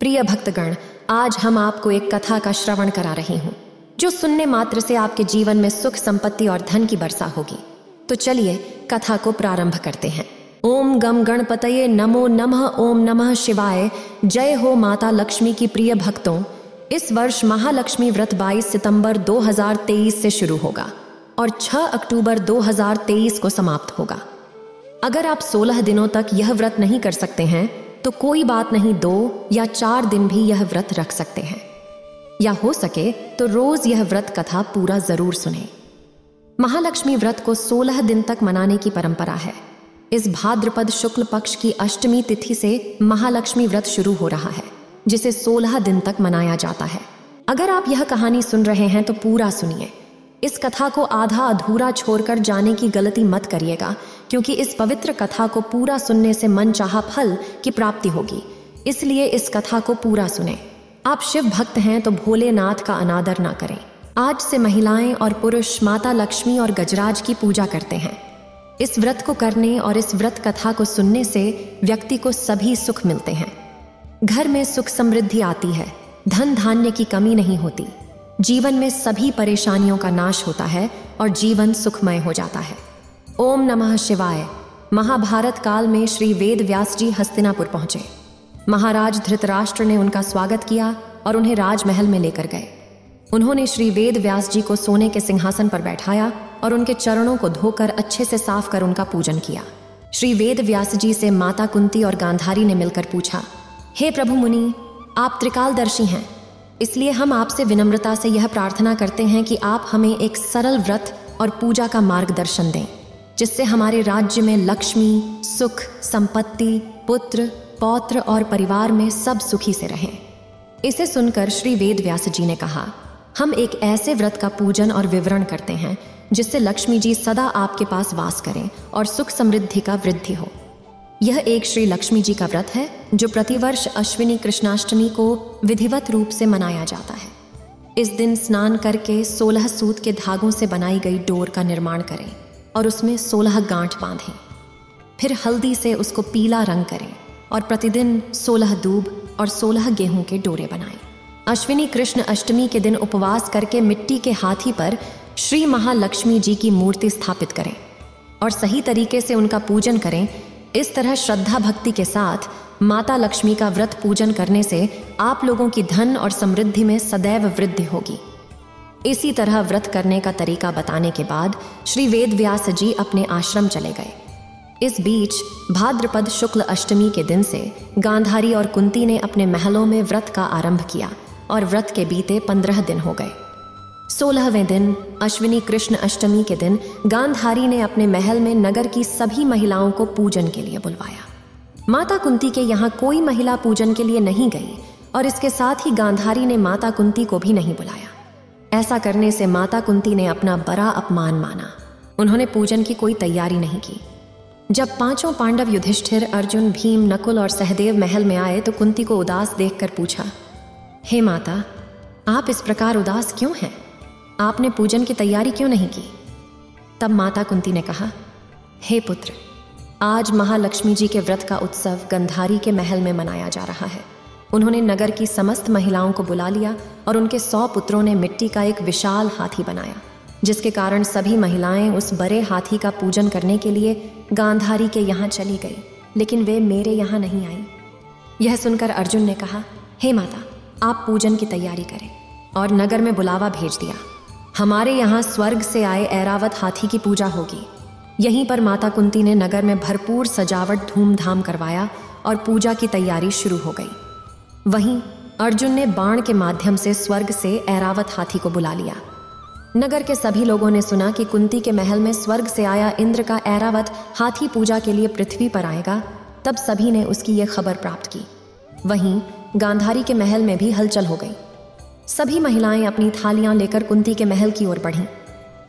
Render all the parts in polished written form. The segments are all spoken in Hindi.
प्रिय भक्तगण, आज हम आपको एक कथा का श्रवण करा रही हूँ जो सुनने मात्र से आपके जीवन में सुख, संपत्ति और धन की वर्षा होगी। तो चलिए कथा को प्रारंभ करते हैं। ओम गम गणपतये नमो नमः। ओम नमः शिवाय। जय हो माता लक्ष्मी की। प्रिय भक्तों, इस वर्ष महालक्ष्मी व्रत 22 सितंबर 2023 से शुरू होगा और 6 अक्टूबर 2023 को समाप्त होगा। अगर आप 16 दिनों तक यह व्रत नहीं कर सकते हैं तो कोई बात नहीं, 2 या 4 दिन भी यह व्रत रख सकते हैं, या हो सके तो रोज यह व्रत कथा पूरा जरूर सुने। महालक्ष्मी व्रत को 16 दिन तक मनाने की परंपरा है। इस भाद्रपद शुक्ल पक्ष की अष्टमी तिथि से महालक्ष्मी व्रत शुरू हो रहा है, जिसे 16 दिन तक मनाया जाता है। अगर आप यह कहानी सुन रहे हैं तो पूरा सुनिए। इस कथा को आधा अधूरा छोड़कर जाने की गलती मत करिएगा, क्योंकि इस पवित्र कथा को पूरा सुनने से मनचाहा फल की प्राप्ति होगी। इसलिए इस कथा को पूरा सुने। आप शिव भक्त हैं तो भोलेनाथ का अनादर ना करें। आज से महिलाएं और पुरुष माता लक्ष्मी और गजराज की पूजा करते हैं। इस व्रत को करने और इस व्रत कथा को सुनने से व्यक्ति को सभी सुख मिलते हैं। घर में सुख समृद्धि आती है, धन धान्य की कमी नहीं होती, जीवन में सभी परेशानियों का नाश होता है और जीवन सुखमय हो जाता है। ओम नमः शिवाय। महाभारत काल में श्री वेद व्यास जी हस्तिनापुर पहुंचे। महाराज धृतराष्ट्र ने उनका स्वागत किया और उन्हें राजमहल में लेकर गए। उन्होंने श्री वेद व्यास जी को सोने के सिंहासन पर बैठाया और उनके चरणों को धोकर अच्छे से साफ कर उनका पूजन किया। श्री वेद व्यास जी से माता कुंती और गांधारी ने मिलकर पूछा, हे प्रभु मुनि, आप त्रिकालदर्शी हैं, इसलिए हम आपसे विनम्रता से यह प्रार्थना करते हैं कि आप हमें एक सरल व्रत और पूजा का मार्गदर्शन दें, जिससे हमारे राज्य में लक्ष्मी, सुख, संपत्ति, पुत्र, पौत्र और परिवार में सब सुखी से रहें। इसे सुनकर श्री वेद व्यास जी ने कहा, हम एक ऐसे व्रत का पूजन और विवरण करते हैं जिससे लक्ष्मी जी सदा आपके पास वास करें और सुख समृद्धि का वृद्धि हो। यह एक श्री लक्ष्मी जी का व्रत है जो प्रतिवर्ष अश्विनी कृष्णाष्टमी को विधिवत रूप से मनाया जाता है। इस दिन स्नान करके 16 सूत के धागों से बनाई गई डोर का निर्माण करें और उसमें 16 गांठ बांधें। फिर हल्दी से उसको पीला रंग करें और प्रतिदिन 16 दूब और 16 गेहूं के डोरे बनाएं। अश्विनी कृष्ण अष्टमी के दिन उपवास करके मिट्टी के हाथी पर श्री महालक्ष्मी जी की मूर्ति स्थापित करें और सही तरीके से उनका पूजन करें। इस तरह श्रद्धा भक्ति के साथ माता लक्ष्मी का व्रत पूजन करने से आप लोगों की धन और समृद्धि में सदैव वृद्धि होगी। इसी तरह व्रत करने का तरीका बताने के बाद श्री वेद व्यास जी अपने आश्रम चले गए। इस बीच भाद्रपद शुक्ल अष्टमी के दिन से गांधारी और कुंती ने अपने महलों में व्रत का आरंभ किया और व्रत के बीते 15 दिन हो गए। 16वें दिन अश्विनी कृष्ण अष्टमी के दिन गांधारी ने अपने महल में नगर की सभी महिलाओं को पूजन के लिए बुलवाया। माता कुंती के यहाँ कोई महिला पूजन के लिए नहीं गई और इसके साथ ही गांधारी ने माता कुंती को भी नहीं बुलाया। ऐसा करने से माता कुंती ने अपना बड़ा अपमान माना। उन्होंने पूजन की कोई तैयारी नहीं की। जब 5 पांडव युधिष्ठिर, अर्जुन, भीम, नकुल और सहदेव महल में आए तो कुंती को उदास देखकर पूछा, हे माता, आप इस प्रकार उदास क्यों हैं? आपने पूजन की तैयारी क्यों नहीं की? तब माता कुंती ने कहा, हे पुत्र, आज महालक्ष्मी जी के व्रत का उत्सव गंधारी के महल में मनाया जा रहा है। उन्होंने नगर की समस्त महिलाओं को बुला लिया और उनके 100 पुत्रों ने मिट्टी का एक विशाल हाथी बनाया, जिसके कारण सभी महिलाएं उस बड़े हाथी का पूजन करने के लिए गांधारी के यहाँ चली गई, लेकिन वे मेरे यहाँ नहीं आई। यह सुनकर अर्जुन ने कहा, हे माता, आप पूजन की तैयारी करें, और नगर में बुलावा भेज दिया। हमारे यहाँ स्वर्ग से आए ऐरावत हाथी की पूजा होगी। यहीं पर माता कुंती ने नगर में भरपूर सजावट धूमधाम करवाया और पूजा की तैयारी शुरू हो गई। वहीं अर्जुन ने बाण के माध्यम से स्वर्ग से ऐरावत हाथी को बुला लिया। नगर के सभी लोगों ने सुना कि कुंती के महल में स्वर्ग से आया इंद्र का ऐरावत हाथी पूजा के लिए पृथ्वी पर आएगा। तब सभी ने उसकी ये खबर प्राप्त की। वहीं गांधारी के महल में भी हलचल हो गई। सभी महिलाएं अपनी थालियां लेकर कुंती के महल की ओर बढ़ीं।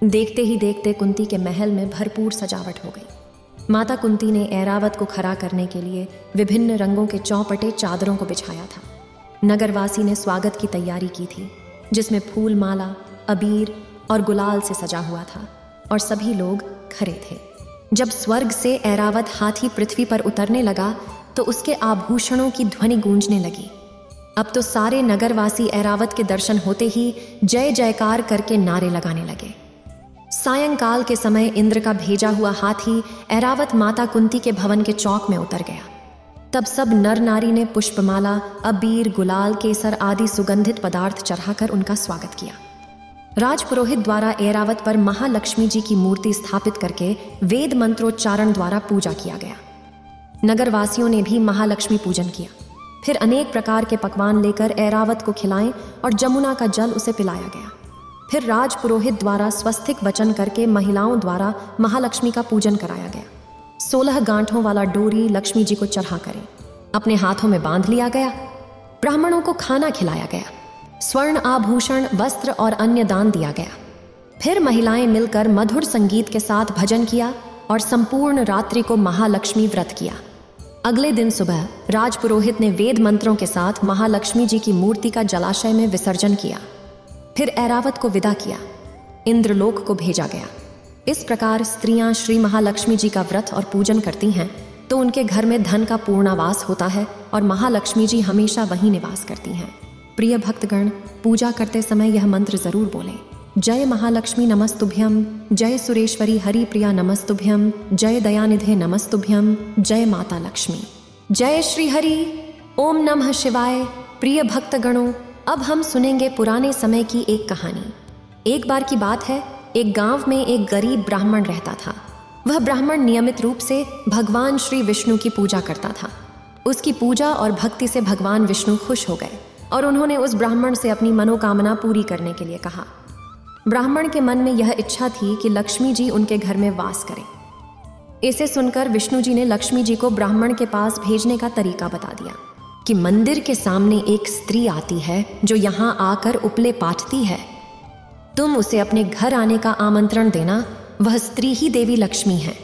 देखते ही देखते कुंती के महल में भरपूर सजावट हो गई। माता कुंती ने ऐरावत को खड़ा करने के लिए विभिन्न रंगों के चौपटे चादरों को बिछाया था। नगरवासी ने स्वागत की तैयारी की थी, जिसमें फूल माला, अबीर और गुलाल से सजा हुआ था और सभी लोग खड़े थे। जब स्वर्ग से ऐरावत हाथी पृथ्वी पर उतरने लगा तो उसके आभूषणों की ध्वनि गूंजने लगी। अब तो सारे नगरवासी ऐरावत के दर्शन होते ही जय जयकार करके नारे लगाने लगे। सायंकाल के समय इंद्र का भेजा हुआ हाथी ऐरावत माता कुंती के भवन के चौक में उतर गया। तब सब नर नारी ने पुष्पमाला, अबीर, गुलाल, केसर आदि सुगंधित पदार्थ चढ़ाकर उनका स्वागत किया। राजपुरोहित द्वारा ऐरावत पर महालक्ष्मी जी की मूर्ति स्थापित करके वेद मंत्रोच्चारण द्वारा पूजा किया गया। नगरवासियों ने भी महालक्ष्मी पूजन किया। फिर अनेक प्रकार के पकवान लेकर ऐरावत को खिलाएं और जमुना का जल उसे पिलाया गया। फिर राजपुरोहित द्वारा स्वस्तिक वचन करके महिलाओं द्वारा महालक्ष्मी का पूजन कराया गया। 16 गांठों वाला डोरी लक्ष्मी जी को चढ़ा करें अपने हाथों में बांध लिया गया। ब्राह्मणों को खाना खिलाया गया। स्वर्ण आभूषण, वस्त्र और अन्य दान दिया गया। फिर महिलाएं मिलकर मधुर संगीत के साथ भजन किया और संपूर्ण रात्रि को महालक्ष्मी व्रत किया। अगले दिन सुबह राजपुरोहित ने वेद मंत्रों के साथ महालक्ष्मी जी की मूर्ति का जलाशय में विसर्जन किया। फिर ऐरावत को विदा किया। इंद्रलोक को भेजा गया। इस प्रकार स्त्रियां श्री महालक्ष्मी जी का व्रत और पूजन करती हैं तो उनके घर में धन का पूर्णावास होता है और महालक्ष्मी जी हमेशा वहीं निवास करती हैं। प्रिय भक्तगण, पूजा करते समय यह मंत्र जरूर बोलें। जय महालक्ष्मी नमस्तुभ्यम, जय सुरेश्वरी हरि प्रिया नमस्तुभ्यम, जय दयानिधे नमस्तुभ्यम, जय माता लक्ष्मी, जय श्री हरि, ओम नमः शिवाय। प्रिय भक्तगणों, अब हम सुनेंगे पुराने समय की एक कहानी। एक बार की बात है, एक गांव में एक गरीब ब्राह्मण रहता था। वह ब्राह्मण नियमित रूप से भगवान श्री विष्णु की पूजा करता था। उसकी पूजा और भक्ति से भगवान विष्णु खुश हो गए और उन्होंने उस ब्राह्मण से अपनी मनोकामना पूरी करने के लिए कहा। ब्राह्मण के मन में यह इच्छा थी कि लक्ष्मी जी उनके घर में वास करें। इसे सुनकर विष्णु जी ने लक्ष्मी जी को ब्राह्मण के पास भेजने का तरीका बता दिया कि मंदिर के सामने एक स्त्री आती है जो यहाँ आकर उपले पाठती है। तुम उसे अपने घर आने का आमंत्रण देना। वह स्त्री ही देवी लक्ष्मी है।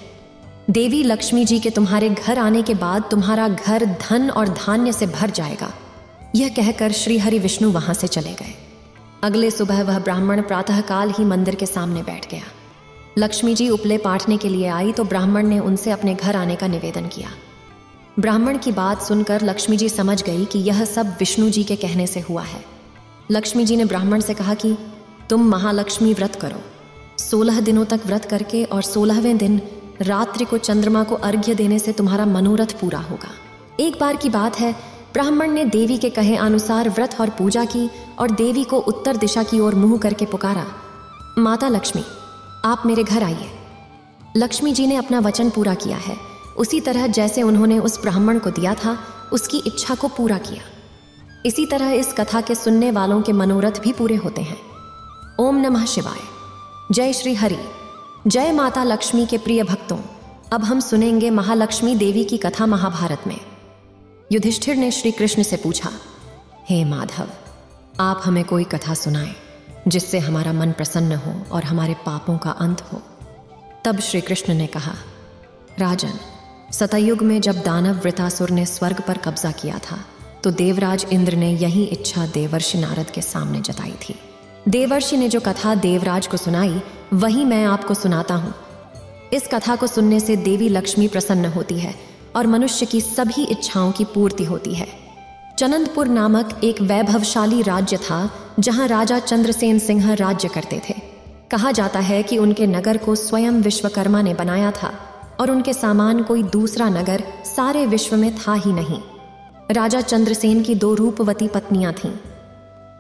देवी लक्ष्मी जी के तुम्हारे घर आने के बाद तुम्हारा घर धन और धान्य से भर जाएगा। यह कहकर श्री हरि विष्णु वहां से चले गए। अगले सुबह वह ब्राह्मण प्रातःकाल ही मंदिर के सामने बैठ गया। लक्ष्मी जी उपले पाठने के लिए आई तो ब्राह्मण ने उनसे अपने घर आने का निवेदन किया। ब्राह्मण की बात सुनकर लक्ष्मी जी समझ गई कि यह सब विष्णु जी के कहने से हुआ है। लक्ष्मी जी ने ब्राह्मण से कहा कि तुम महालक्ष्मी व्रत करो। 16 दिनों तक व्रत करके और 16वें दिन रात्रि को चंद्रमा को अर्घ्य देने से तुम्हारा मनोरथ पूरा होगा। एक बार की बात है, ब्राह्मण ने देवी के कहे अनुसार व्रत और पूजा की और देवी को उत्तर दिशा की ओर मुंह करके पुकारा, माता लक्ष्मी, आप मेरे घर आइए। लक्ष्मी जी ने अपना वचन पूरा किया है। उसी तरह जैसे उन्होंने उस ब्राह्मण को दिया था, उसकी इच्छा को पूरा किया। इसी तरह इस कथा के सुनने वालों के मनोरथ भी पूरे होते हैं। ओम नमः शिवाय। जय श्री हरि, जय माता लक्ष्मी के प्रिय भक्तों, अब हम सुनेंगे महालक्ष्मी देवी की कथा महाभारत में। युधिष्ठिर ने श्री कृष्ण से पूछा, हे माधव, आप हमें कोई कथा सुनाएं जिससे हमारा मन प्रसन्न हो और हमारे पापों का अंत हो। तब श्री कृष्ण ने कहा, राजन, सतयुग में जब दानव वृतासुर ने स्वर्ग पर कब्जा किया था तो देवराज इंद्र ने यही इच्छा देवर्षि नारद के सामने जताई थी। देवर्षि ने जो कथा देवराज को सुनाई वही मैं आपको सुनाता हूँ। इस कथा को सुनने से देवी लक्ष्मी प्रसन्न होती है और मनुष्य की सभी इच्छाओं की पूर्ति होती है। चनंदपुर नामक एक वैभवशाली राज्य था जहां राजा चंद्रसेन सिंह राज्य करते थे। कहा जाता है कि उनके नगर को स्वयं विश्वकर्मा ने बनाया था और उनके सामान कोई दूसरा नगर सारे विश्व में था ही नहीं। राजा चंद्रसेन की 2 रूपवती पत्नियां थीं,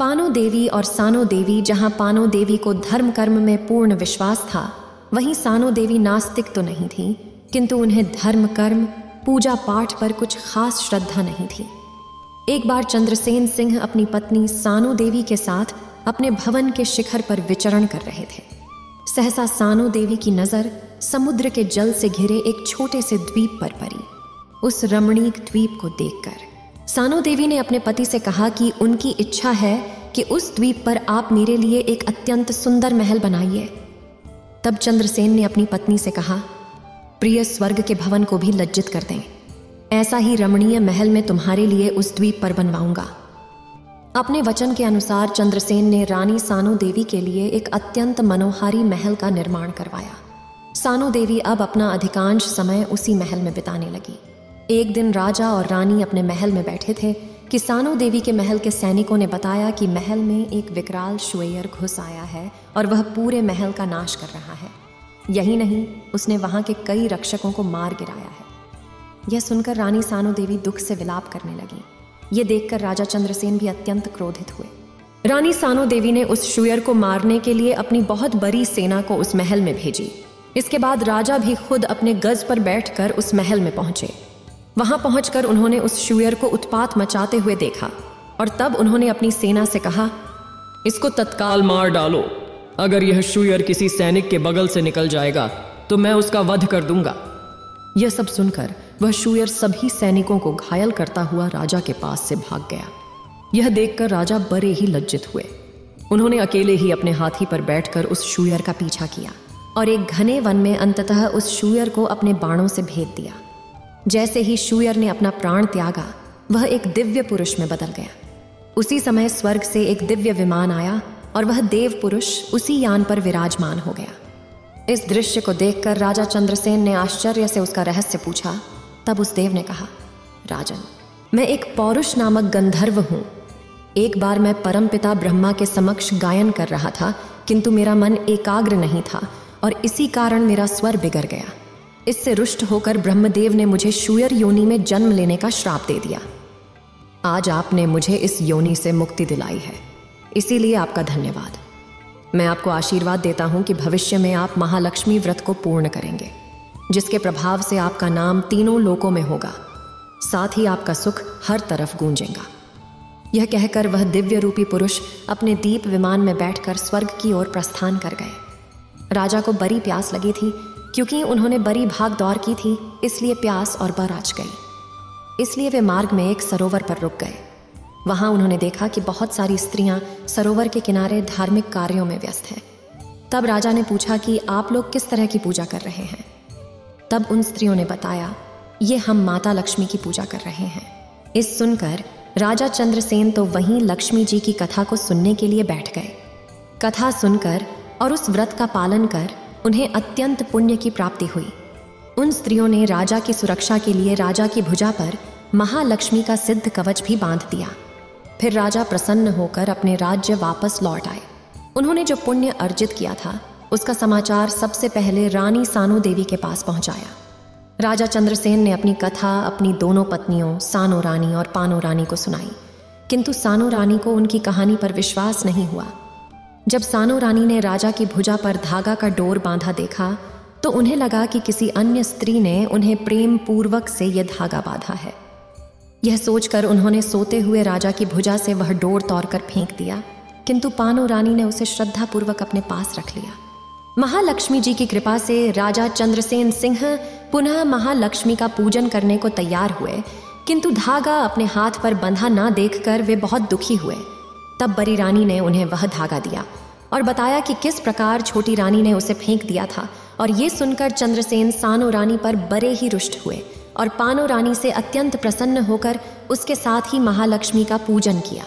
पानो देवी और सानो देवी। जहां पानो देवी को धर्म कर्म में पूर्ण विश्वास था, वहीं सानो देवी नास्तिक तो नहीं थी, किंतु उन्हें धर्म कर्म पूजा पाठ पर कुछ खास श्रद्धा नहीं थी। एक बार चंद्रसेन सिंह अपनी पत्नी सानो देवी के साथ अपने भवन के शिखर पर विचरण कर रहे थे। सहसा सानो देवी की नजर समुद्र के जल से घिरे एक छोटे से द्वीप पर पड़ी। उस रमणीक द्वीप को देखकर सानो देवी ने अपने पति से कहा कि उनकी इच्छा है कि उस द्वीप पर आप मेरे लिए एक अत्यंत सुंदर महल बनाइए। तब चंद्रसेन ने अपनी पत्नी से कहा, प्रिय, स्वर्ग के भवन को भी लज्जित कर दें। ऐसा ही रमणीय महल मैं तुम्हारे लिए उस द्वीप पर बनवाऊंगा। अपने वचन के अनुसार चंद्रसेन ने रानी सानो देवी के लिए एक अत्यंत मनोहारी महल का निर्माण करवाया। सानो देवी अब अपना अधिकांश समय उसी महल में बिताने लगी। एक दिन राजा और रानी अपने महल में बैठे थे कि सानो देवी के महल के सैनिकों ने बताया कि महल में एक विकराल शुएयर घुस आया है और वह पूरे महल का नाश कर रहा है। यही नहीं, उसने वहां के कई रक्षकों को मार गिराया है। यह सुनकर रानी सानो देवी दुख से विलाप करने लगी। यह देखकर राजा चंद्रसेन भी अत्यंत क्रोधित हुए। रानी सानो देवी ने उस शुएयर को मारने के लिए अपनी बहुत बड़ी सेना को उस महल में भेजी। इसके बाद राजा भी खुद अपने गज पर बैठकर उस महल में पहुंचे। वहां पहुंचकर उन्होंने उस शुएयर को उत्पात मचाते हुए देखा और तब उन्होंने अपनी सेना से कहा, इसको तत्काल मार डालो। अगर यह शुएयर किसी सैनिक के बगल से निकल जाएगा तो मैं उसका वध कर दूंगा। यह सब सुनकर वह शुएयर सभी सैनिकों को घायल करता हुआ राजा के पास से भाग गया। यह देखकर राजा बड़े ही लज्जित हुए। उन्होंने अकेले ही अपने हाथी पर बैठकर उस शुएयर का पीछा किया और एक घने वन में अंततः उस शुएयर को अपने बाणों से भेद दिया। जैसे ही शुएयर ने अपना प्राण त्यागा, वह एक दिव्य पुरुष में बदल गया। उसी समय स्वर्ग से एक दिव्य विमान आया और वह देव पुरुष उसी यान पर विराजमान हो गया। इस दृश्य को देखकर राजा चंद्रसेन ने आश्चर्य से उसका रहस्य पूछा। तब उस देव ने कहा, राजन, मैं एक पौरुष नामक गंधर्व हूं। एक बार मैं परमपिता ब्रह्मा के समक्ष गायन कर रहा था, किंतु मेरा मन एकाग्र नहीं था और इसी कारण मेरा स्वर बिगड़ गया। इससे रुष्ट होकर ब्रह्मदेव ने मुझे शुएयर योनि में जन्म लेने का श्राप दे दिया। आज आपने मुझे इस योनि से मुक्ति दिलाई है, इसीलिए आपका धन्यवाद। मैं आपको आशीर्वाद देता हूं कि भविष्य में आप महालक्ष्मी व्रत को पूर्ण करेंगे, जिसके प्रभाव से आपका नाम तीनों लोकों में होगा, साथ ही आपका सुख हर तरफ गूंजेगा। यह कहकर वह दिव्य रूपी पुरुष अपने दीप विमान में बैठकर स्वर्ग की ओर प्रस्थान कर गए। राजा को बड़ी प्यास लगी थी, क्योंकि उन्होंने बड़ी भाग दौड़ की थी, इसलिए प्यास और बरच गई। इसलिए वे मार्ग में एक सरोवर पर रुक गए। वहां उन्होंने देखा कि बहुत सारी स्त्रियां सरोवर के किनारे धार्मिक कार्यों में व्यस्त हैं। तब राजा ने पूछा कि आप लोग किस तरह की पूजा कर रहे हैं। तब उन स्त्रियों ने बताया, ये हम माता लक्ष्मी की पूजा कर रहे हैं। इस सुनकर राजा चंद्रसेन तो वहीं लक्ष्मी जी की कथा को सुनने के लिए बैठ गए। कथा सुनकर और उस व्रत का पालन कर उन्हें अत्यंत पुण्य की प्राप्ति हुई। उन स्त्रियों ने राजा की सुरक्षा के लिए राजा की भुजा पर महालक्ष्मी का सिद्ध कवच भी बांध दिया। फिर राजा प्रसन्न होकर अपने राज्य वापस लौट आए। उन्होंने जो पुण्य अर्जित किया था, उसका समाचार सबसे पहले रानी सानो देवी के पास पहुंचाया। राजा चंद्रसेन ने अपनी कथा अपनी दोनों पत्नियों सानो रानी और पानो रानी को सुनाई, किंतु सानो रानी को उनकी कहानी पर विश्वास नहीं हुआ। जब सानो रानी ने राजा की भुजा पर धागा का डोर बांधा देखा, तो उन्हें लगा कि किसी अन्य स्त्री ने उन्हें प्रेम पूर्वक से यह धागा बांधा है। यह सोचकर उन्होंने सोते हुए राजा की भुजा से वह डोर तोड़कर फेंक दिया, किंतु पानो रानी ने उसे श्रद्धापूर्वक अपने पास रख लिया। महालक्ष्मी जी की कृपा से राजा चंद्रसेन सिंह पुनः महालक्ष्मी का पूजन करने को तैयार हुए, किंतु धागा अपने हाथ पर बंधा ना देखकर वे बहुत दुखी हुए। तब बड़ी रानी ने उन्हें वह धागा दिया और बताया कि किस प्रकार छोटी रानी ने उसे फेंक दिया था। और ये सुनकर चंद्रसेन सानो रानी पर बड़े ही रुष्ट हुए और पानो रानी से अत्यंत प्रसन्न होकर उसके साथ ही महालक्ष्मी का पूजन किया।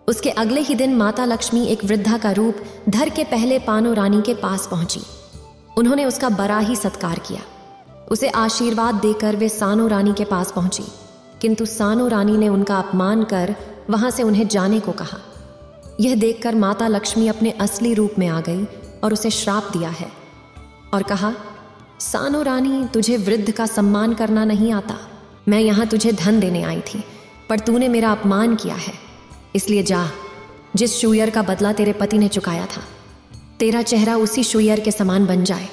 उसके अगले ही दिन माता लक्ष्मी एक वृद्धा का रूप धर के पहले पानो रानी के पास पहुंची। उन्होंने उसका बड़ा ही सत्कार किया। उसे आशीर्वाद देकर वे सानो रानी के पास पहुंची, किंतु सानो रानी ने उनका अपमान कर वहां से उन्हें जाने को कहा। यह देखकर माता लक्ष्मी अपने असली रूप में आ गई और उसे श्राप दिया है और कहा, सानो रानी, तुझे वृद्ध का सम्मान करना नहीं आता। मैं यहाँ तुझे धन देने आई थी, पर तूने मेरा अपमान किया है, इसलिए जा, जिस शुएयर का बदला तेरे पति ने चुकाया था, तेरा चेहरा उसी शुएयर के समान बन जाए।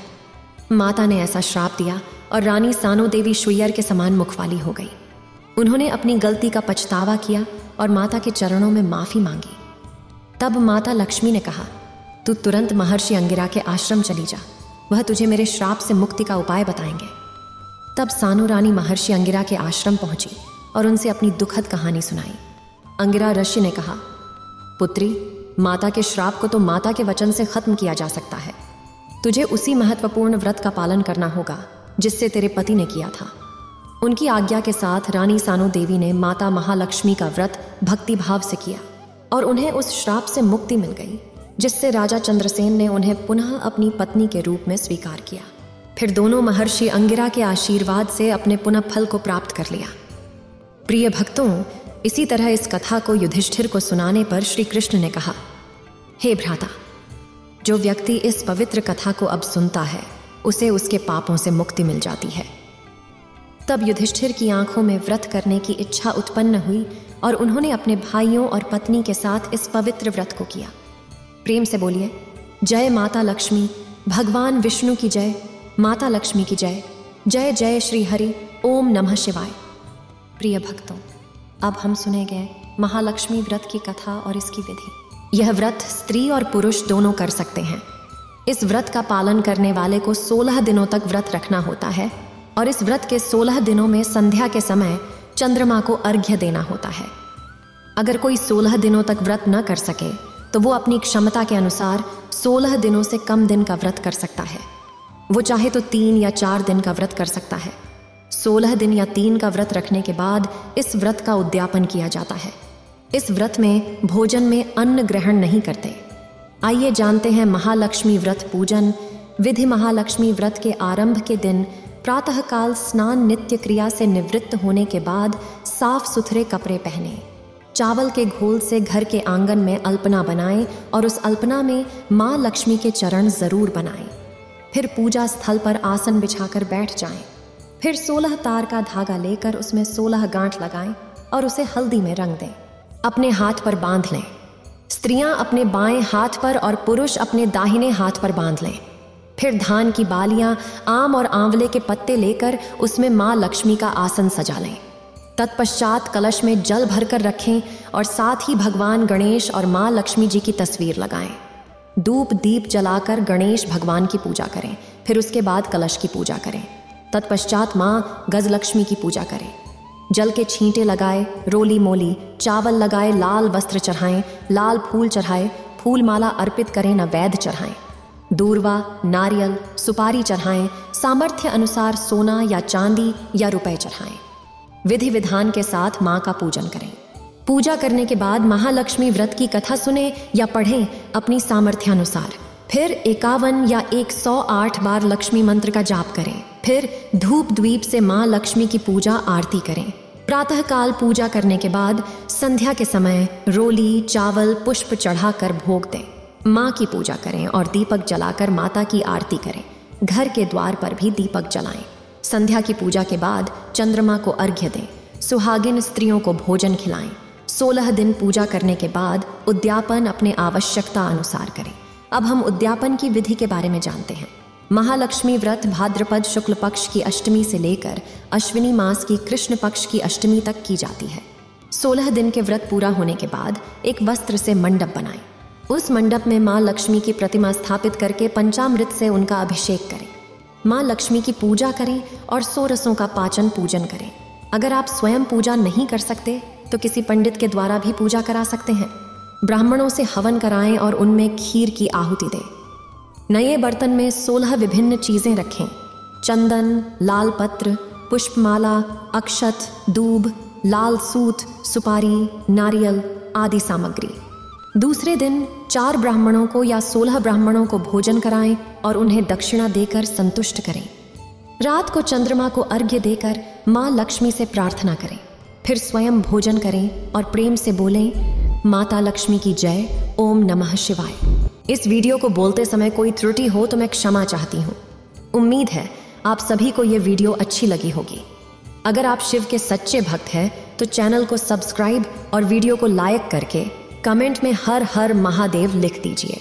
माता ने ऐसा श्राप दिया और रानी सानो देवी शुएयर के समान मुखवाली हो गई। उन्होंने अपनी गलती का पछतावा किया और माता के चरणों में माफी मांगी। तब माता लक्ष्मी ने कहा, तू तुरंत महर्षि अंगिरा के आश्रम चली जा, वह तुझे मेरे श्राप से मुक्ति का उपाय बताएंगे। तब सानो रानी महर्षि अंगिरा के आश्रम पहुंची और उनसे अपनी दुखद कहानी सुनाई। अंगिरा ऋषि ने कहा, पुत्री, माता के श्राप को तो माता के वचन से खत्म किया जा सकता है। तुझे उसी महत्वपूर्ण व्रत का पालन करना होगा जिससे तेरे पति ने किया था। उनकी आज्ञा के साथ रानी सानो देवी ने माता महालक्ष्मी का व्रत भक्तिभाव से किया और उन्हें उस श्राप से मुक्ति मिल गई, जिससे राजा चंद्रसेन ने उन्हें पुनः अपनी पत्नी के रूप में स्वीकार किया। फिर दोनों महर्षि अंगिरा के आशीर्वाद से अपने पुनः फल को प्राप्त कर लिया। प्रिय भक्तों, इसी तरह इस कथा को युधिष्ठिर को सुनाने पर श्री कृष्ण ने कहा, हे भ्राता, जो व्यक्ति इस पवित्र कथा को अब सुनता है उसे उसके पापों से मुक्ति मिल जाती है। तब युधिष्ठिर की आंखों में व्रत करने की इच्छा उत्पन्न हुई और उन्होंने अपने भाइयों और पत्नी के साथ इस पवित्र व्रत को किया। प्रेम से बोलिए, जय माता लक्ष्मी, भगवान विष्णु की जय, माता लक्ष्मी की जय, जय जय श्री हरि, ओम नमः शिवाय। प्रिय भक्तों, अब हम सुनेंगे महालक्ष्मी व्रत की कथा और इसकी विधि। यह व्रत स्त्री और पुरुष दोनों कर सकते हैं। इस व्रत का पालन करने वाले को 16 दिनों तक व्रत रखना होता है और इस व्रत के 16 दिनों में संध्या के समय चंद्रमा को अर्घ्य देना होता है। अगर कोई 16 दिनों तक व्रत न कर सके तो वो अपनी क्षमता के अनुसार 16 दिनों से कम दिन का व्रत कर सकता है। वो चाहे तो 3 या 4 दिन का व्रत कर सकता है। 16 दिन या 3 का व्रत रखने के बाद इस व्रत का उद्यापन किया जाता है। इस व्रत में भोजन में अन्न ग्रहण नहीं करते। आइए जानते हैं महालक्ष्मी व्रत पूजन विधि। महालक्ष्मी व्रत के आरंभ के दिन प्रातःकाल स्नान नित्य क्रिया से निवृत्त होने के बाद साफ सुथरे कपड़े पहने, चावल के घोल से घर के आंगन में अल्पना बनाएं और उस अल्पना में माँ लक्ष्मी के चरण जरूर बनाएं। फिर पूजा स्थल पर आसन बिछाकर बैठ जाएं। फिर 16 तार का धागा लेकर उसमें 16 गांठ लगाएं और उसे हल्दी में रंग दें। अपने हाथ पर बांध लें। स्त्रियां अपने बाएं हाथ पर और पुरुष अपने दाहिने हाथ पर बांध लें। फिर धान की बालियां, आम और आंवले के पत्ते लेकर उसमें माँ लक्ष्मी का आसन सजा लें। तत्पश्चात कलश में जल भरकर रखें और साथ ही भगवान गणेश और माँ लक्ष्मी जी की तस्वीर लगाएं। धूप दीप जलाकर गणेश भगवान की पूजा करें। फिर उसके बाद कलश की पूजा करें। तत्पश्चात माँ गजलक्ष्मी की पूजा करें। जल के छींटे लगाए, रोली मोली, चावल लगाए, लाल वस्त्र चढ़ाएं, लाल फूल चढ़ाए, फूल माला अर्पित करें, नैवेद्य चढ़ाएं, दूर्वा, नारियल, सुपारी चढ़ाएं, सामर्थ्य अनुसार सोना या चांदी या रुपए चढ़ाएं। विधि विधान के साथ माँ का पूजन करें। पूजा करने के बाद महालक्ष्मी व्रत की कथा सुने या पढ़ें अपनी सामर्थ्यानुसार। फिर 51 या 108 बार लक्ष्मी मंत्र का जाप करें। फिर धूप द्वीप से माँ लक्ष्मी की पूजा आरती करें। प्रातःकाल पूजा करने के बाद संध्या के समय रोली, चावल, पुष्प चढ़ाकर भोग दें। माँ की पूजा करें और दीपक जलाकर माता की आरती करें। घर के द्वार पर भी दीपक जलाएं। संध्या की पूजा के बाद चंद्रमा को अर्घ्य दें। सुहागिन स्त्रियों को भोजन खिलाएं। 16 दिन पूजा करने के बाद उद्यापन अपने आवश्यकता अनुसार करें। अब हम उद्यापन की विधि के बारे में जानते हैं। महालक्ष्मी व्रत भाद्रपद शुक्ल पक्ष की अष्टमी से लेकर अश्विनी मास की कृष्ण पक्ष की अष्टमी तक की जाती है। 16 दिन के व्रत पूरा होने के बाद एक वस्त्र से मंडप बनाएं। उस मंडप में माँ लक्ष्मी की प्रतिमा स्थापित करके पंचामृत से उनका अभिषेक करें। माँ लक्ष्मी की पूजा करें और 100 रसों का पाचन पूजन करें। अगर आप स्वयं पूजा नहीं कर सकते तो किसी पंडित के द्वारा भी पूजा करा सकते हैं। ब्राह्मणों से हवन कराएं और उनमें खीर की आहुति दें। नए बर्तन में 16 विभिन्न चीजें रखें। चंदन, लाल पत्र, पुष्पमाला, अक्षत, दूब, लाल सूत, सुपारी, नारियल आदि सामग्री। दूसरे दिन 4 ब्राह्मणों को या 16 ब्राह्मणों को भोजन कराएं और उन्हें दक्षिणा देकर संतुष्ट करें। रात को चंद्रमा को अर्घ्य देकर माँ लक्ष्मी से प्रार्थना करें। फिर स्वयं भोजन करें और प्रेम से बोलें, माता लक्ष्मी की जय, ओम नमः शिवाय। इस वीडियो को बोलते समय कोई त्रुटि हो तो मैं क्षमा चाहती हूँ। उम्मीद है आप सभी को ये वीडियो अच्छी लगी होगी। अगर आप शिव के सच्चे भक्त हैं तो चैनल को सब्सक्राइब और वीडियो को लाइक करके कमेंट में हर हर महादेव लिख दीजिए।